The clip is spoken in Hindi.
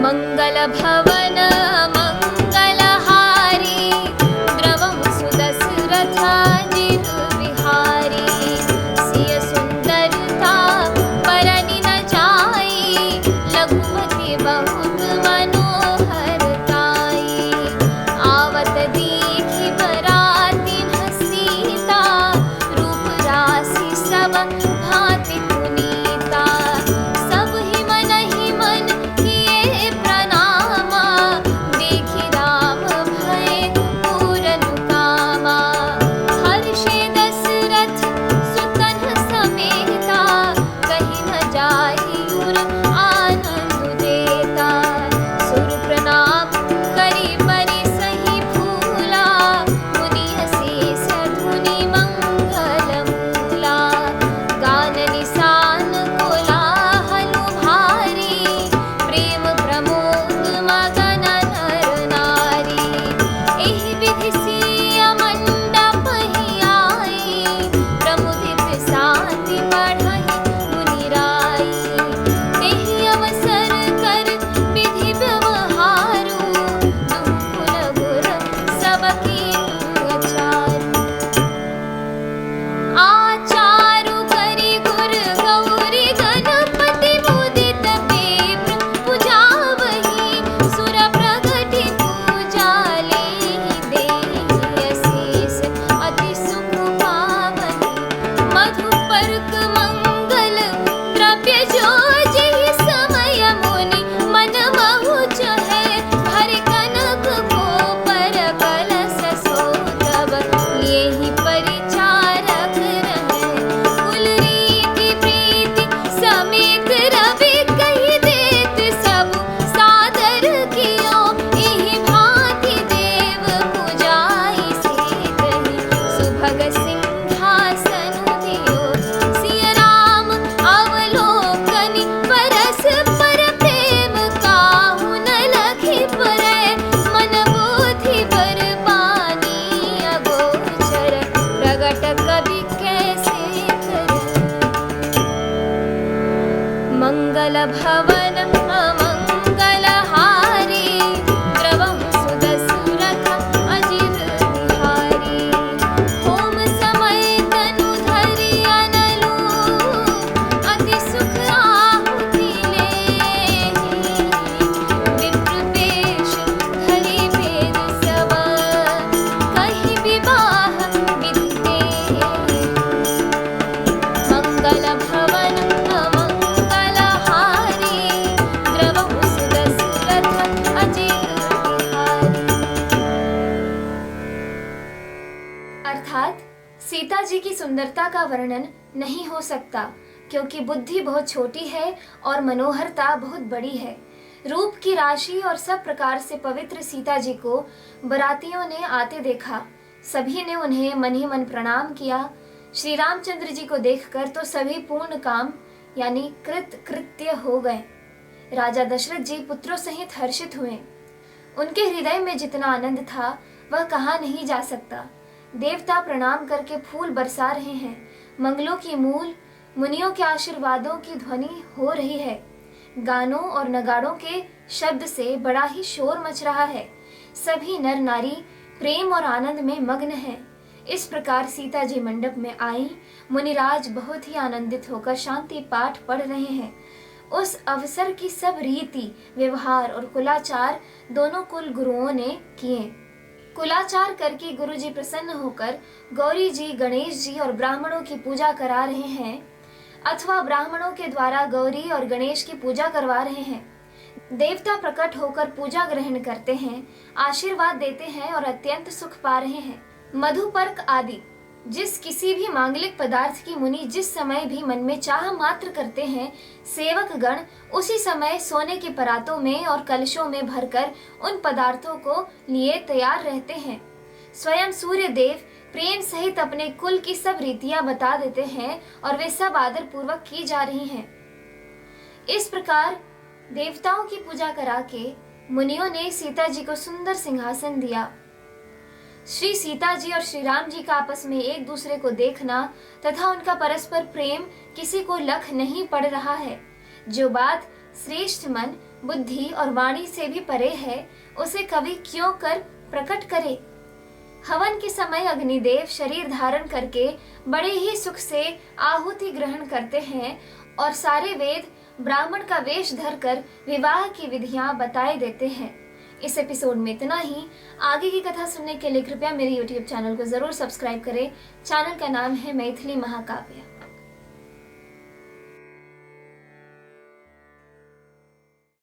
मंगल भवन मंगलहारी द्रवं सुदशरथाजिर विहारी सिय सुंदरता परनि न जाई लघुमति बहुत मनोहरताई आवत दीखि बराती सीता रूप राशि सब भांति पुनीता सब ही मन किए प्रणामा देखि राम भय पूरन कामा हर्षे दशरथ सुतन समेता कहीं न जाहि उर आनंद देता सुर प्रणाम करि परि सही फूला मुनि अशेष धुनि मंगल मूला गान निशान कोलाहल भारी प्रेम प्रमोद मगन नर नारी एहि विधि सिय मंडप ही आई प्रमुदित शांति बढ़हि मुनि राई तेहि अवसर कर विधि व्यवहारु दुकुल गुर सबकी अचारु आचारु करि गुर गौरी गणपति मुदित पेप्र पुजावहि सुर प्रगति पूजा लेहि देहि अशेष अति सुख पावहि मधुपर्क मंगल द्रव्य जो जेहि समय मुनि मन महु चहै भर कनक गोपर कलश सोतब येहि परिचारक रहै कुल रीति प्रीति समेत रवि कहि देत सब सादर कियो एहि भांति देव पूजाई सीतहि सुभग सिंहासन दियो सिय राम अवलोकनि परस पर प्रेम काहू न लखि परै मन बोधि बर पानी अगोचर प्रगट कवि कैसे करे मंगल भवन अमंगलहारी द्रवं सुदशरथ अजिर विहारी होम समय तनु धरि अनलु अति सुख आहुति लेहि विप्र वेश धरि वेद सब कहि विवाह विधि देहि मंगल भवन अमंगलहारी द्रवं सुदशरथ अजिर विहारी। अर्थात सीता जी की सुंदरता का वर्णन नहीं हो सकता क्योंकि बुद्धि बहुत छोटी है और मनोहरता बहुत बड़ी है। रूप की राशि और सब प्रकार से पवित्र सीता जी को बरातियों ने आते देखा। सभी ने उन्हें मन ही मन प्रणाम किया। श्री रामचंद्र जी को देखकर तो सभी पूर्ण काम यानी कृत्य हो गए। राजा दशरथ जी पुत्रों सहित हर्षित हुए। उनके हृदय में जितना आनंद था वह कहा नहीं जा सकता। देवता प्रणाम करके फूल बरसा रहे हैं। मंगलों की मूल मुनियों के आशीर्वादों की ध्वनि हो रही है। गानों और नगाड़ों के शब्द से बड़ा ही शोर मच रहा है। सभी नर नारी प्रेम और आनंद में मग्न हैं। इस प्रकार सीता जी मंडप में आई। मुनिराज बहुत ही आनंदित होकर शांति पाठ पढ़ रहे हैं। उस अवसर की सब रीति व्यवहार और कुलाचार दोनों कुल गुरुओं ने किए। कुलाचार करके गुरु जी प्रसन्न होकर गौरी जी, गणेश जी और ब्राह्मणों की पूजा करा रहे हैं अथवा ब्राह्मणों के द्वारा गौरी और गणेश की पूजा करवा रहे हैं। देवता प्रकट होकर पूजा ग्रहण करते हैं, आशीर्वाद देते हैं और अत्यंत सुख पा रहे हैं। मधुपर्क आदि जिस किसी भी मांगलिक पदार्थ की मुनि जिस समय भी मन में चाह मात्र करते हैं, सेवक गण उसी समय सोने के परातों में और कलशों में भरकर उन पदार्थों को लिए तैयार रहते हैं। स्वयं सूर्य देव प्रेम सहित अपने कुल की सब रीतियां बता देते हैं और वे सब आदर पूर्वक की जा रही हैं। इस प्रकार देवताओं की पूजा करा के मुनियों ने सीता जी को सुंदर सिंहासन दिया। श्री सीता जी और श्री राम जी का आपस में एक दूसरे को देखना तथा उनका परस्पर प्रेम किसी को लख नहीं पड़ रहा है। जो बात श्रेष्ठ मन बुद्धि और वाणी से भी परे है, उसे कवि क्यों कर प्रकट करे। हवन के समय अग्निदेव शरीर धारण करके बड़े ही सुख से आहुति ग्रहण करते हैं और सारे वेद ब्राह्मण का वेश धरकर विवाह की विधियां बताए देते हैं। इस एपिसोड में इतना ही। आगे की कथा सुनने के लिए कृपया मेरे YouTube चैनल को जरूर सब्सक्राइब करें। चैनल का नाम है मैथिली महाकाव्य।